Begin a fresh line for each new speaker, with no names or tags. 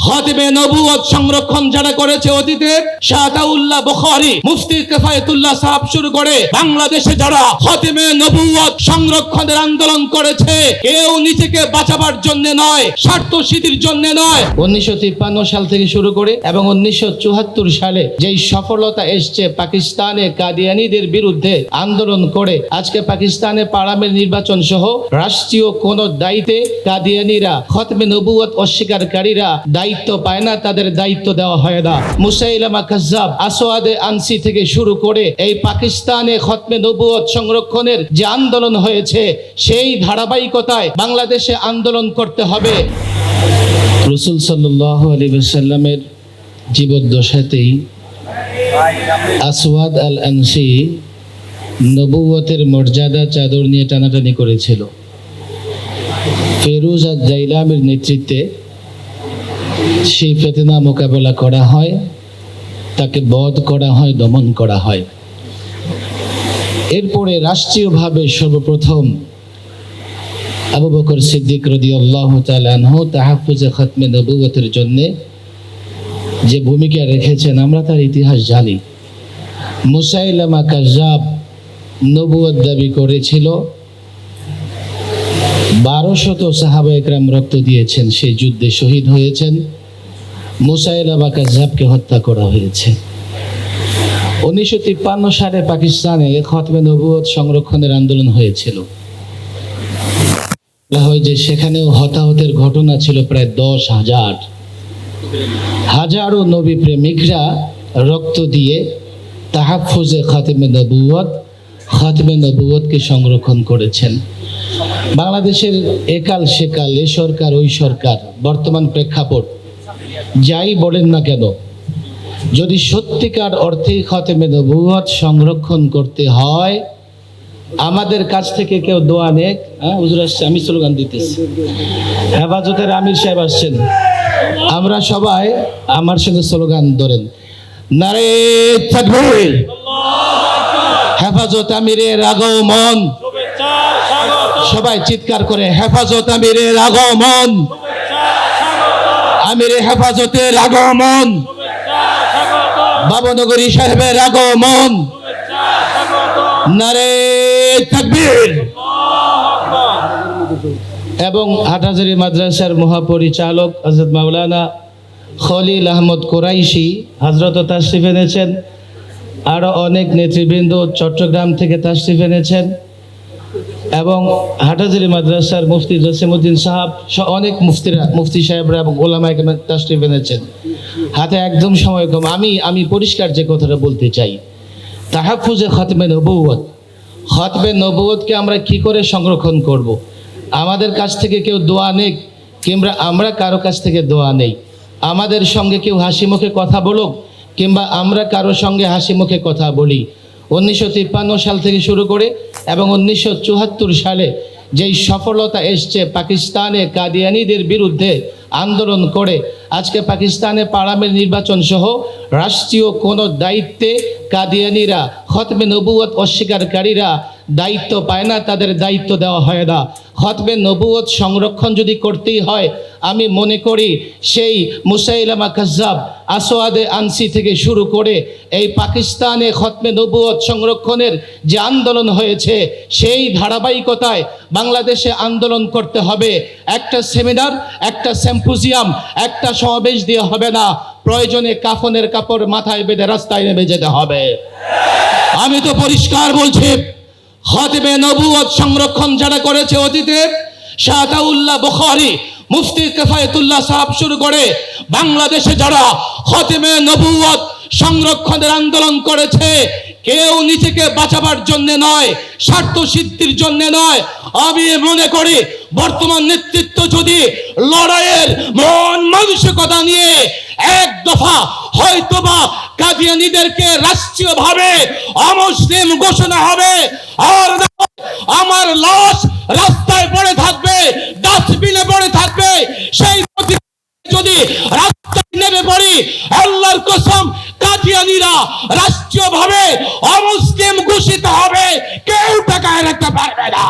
খাতিমে নবুয়ত সংরক্ষণ যারা করেছে অতীতে শাহদাউল্লাহ বুখারী, মুফতি কিফায়াতুল্লাহ সাহেব শুরু করে বাংলাদেশে যারা খাতিমে নবুয়ত সংরক্ষণের আন্দোলন করেছে, কেউ নিজেকে বাঁচাবার জন্য নয়, স্বার্থ সিদ্ধির জন্য নয়। 1953 সাল থেকে শুরু করে এবং 1974 সালে যেই সফলতা এসছে পাকিস্তানে কাদিয়ানীদের বিরুদ্ধে আন্দোলন করে, আজকে পাকিস্তানে পার্লামেন্ট নির্বাচন সহ রাষ্ট্রীয় কোন দায়িত্বে কাদিয়ানীরা, খাতিমে নবুয়ত অস্বীকারীরা দায়িত্ব পায় না, তাদের দায়িত্ব দেওয়া হয় না। মুসাইলামা কাজ্জাব, আসওয়াদে আনসি থেকে শুরু করে এই পাকিস্তানে খাতিমে নবুয়ত সংরক্ষণের যে আন্দোলন হয়েছে, সেই ধারাবাহিকতায় বাংলাদেশে আন্দোলন করতে হবে। রাসূল সাল্লাল্লাহু আলাইহি ওয়াসাল্লামের জীবদ্দশাতেই আসওয়াদ আল আনসি নবুয়তের মর্যাদা চাদর নিয়ে টানাটানি করেছিল। ফেরুজ আদ দাইলামের নেতৃত্বে সেই ফিতনা মোকাবেলা করা হয়, তাকে বধ করা হয়, দমন করা হয়। এরপরে রাষ্ট্রীয়ভাবে সর্বপ্রথম আবু বকর সিদ্দিক রাদিয়াল্লাহু তাআলা আনহু তাহাফুজে খাতমে নবুয়তের জন্য যে ভূমিকা রেখেছেন আমরা তার ইতিহাস জানি। মুসাইলামা কাজ্জাব নবুয়ত দাবি করেছিল, 1200 সাহাবা একরাম রক্ত দিয়েছেন, সেই যুদ্ধে শহীদ হয়েছেন। মুসাইলামা কাজ্জাবকে হত্যা করা হয়েছে। 1953 সালে পাকিস্তানে খাতমে নবুয়ত সংরক্ষণের আন্দোলন হয়েছিল। যে সেখানেও হতাহতের ঘটনা ছিল প্রায় 10,000। হাজারো নবী প্রেমিকরা রক্ত দিয়ে তাহাফুজে খাতিমে নবুয়তকে সংরক্ষণ করেছেন। বাংলাদেশের একাল সেকাল, এ সরকার ওই সরকার, বর্তমান প্রেক্ষাপট যাই বলেন না কেন, যদি সত্যিকার অর্থেই খাতিমে নবুয়ত সংরক্ষণ করতে হয়, আমাদের কাছ থেকে কেউ দোয়া নেক। হুজুর আসছে, আমি স্লোগান দিতেছি, হেফাজতের আমির সাহেব আসছেন, আমরা সবাই আমার সঙ্গে স্লোগান ধরেন, নারে তাকবীর, হেফাজত আমিরের আগমন, সবাই চিৎকার করে হেফাজত আমিরের আগমন, আমিরে হেফাজতের আগমন, বাবনগরী সাহেবের আগমন, নারে তাকবীর। এবং হাটহাজারী মাদ্রাসার মহাপরিচালক হযরত মাওলানা খলিল আহমদ কুরাইশি হযরত তাশরিফ এনেছেন, আরো অনেক নেতৃবৃন্দ চট্টগ্রাম থেকে তাশরিফ এনেছেন, এবং হাটহাজারী মাদ্রাসার মুফতি জসিমউদ্দিন সাহেব, অনেক মুফতি সাহেবরা এবং ওলামায়ে কেরাম তাশরিফ এনেছেন। হাতে একদম সময় কম, আমি পরিষ্কার যে কথাটা বলতে চাই, তাহাফুজে খাতমে নবুয়তকে আমরা কি করে সংরক্ষণ করব? আমাদের কাছ থেকে কেউ দোয়া নেক কিংবা আমরা কারো কাছ থেকে দোয়া নেই, আমাদের সঙ্গে কেউ হাসি মুখে কথা বলুক কিংবা আমরা কারো সঙ্গে হাসি মুখে কথা বলি, 1953 সাল থেকে শুরু করে এবং 1974 সালে যেই সফলতা এসছে পাকিস্তানে কাদিয়ানীদের বিরুদ্ধে আন্দোলন করে, আজকে পাকিস্তানে পার্লামেন্ট নির্বাচন সহ রাষ্ট্রীয় কোন দায়িত্বে কাদিয়ানীরা, খাতমে নবুয়ত অস্বীকারীরা দায়িত্ব পায় না, তাদের দায়িত্ব দেওয়া হয় না। খাতমে নবুয়ত সংরক্ষণ যদি করতেই হয়, আমি মনে করি সেই মুসাইলামা কাজ্জাব, আসওয়াদে আনসি থেকে শুরু করে এই পাকিস্তানে খাতমে নবুয়ত সংরক্ষণের যে আন্দোলন হয়েছে, সেই ধারাবাহিকতায় বাংলাদেশে আন্দোলন করতে হবে। একটা সেমিনার, একটা সিম্পোজিয়াম, একটা সমাবেশ দিয়ে হবে না, প্রয়োজনে কাফনের কাপড় মাথায় বেঁধে রাস্তায় নেমে যেতে হবে। আমি তো পরিষ্কার বলছি, খাতিমে নবুয়ত সংরক্ষণ যারা করেছে অতীতে শাহদাউল্লাহ বুখারী, মুফতি কিফায়াতুল্লাহ সাহেব শুরু করে বাংলাদেশে যারা খাতিমে নবুয়ত সংরক্ষণের আন্দোলন করেছে, কেউ নিজেকে বাঁচাবার জন্য নয়, স্বার্থ সিদ্ধির জন্য নয়। আমি মনে করি বর্তমান নেতৃত্ব যদি লড়াইয়ের মন মানসিকতা নিয়ে এক দফা হয়তোবা কাদিয়ানীদেরকে রাষ্ট্রীয়ভাবে অমুসলিম ঘোষণা হবে, আর আমার লাশ রাস্তায় পড়ে থাকবে, ডাস্টবিনে পড়ে থাকবে, সেই যদি রাস্তায় নেমে পড়ি, আল্লাহর কসম কাদিয়ানীরা রাষ্ট্রীয়ভাবে অমুসলিম ঘোষিত হবে, কেউ টাকায় রাখতে পারবে না।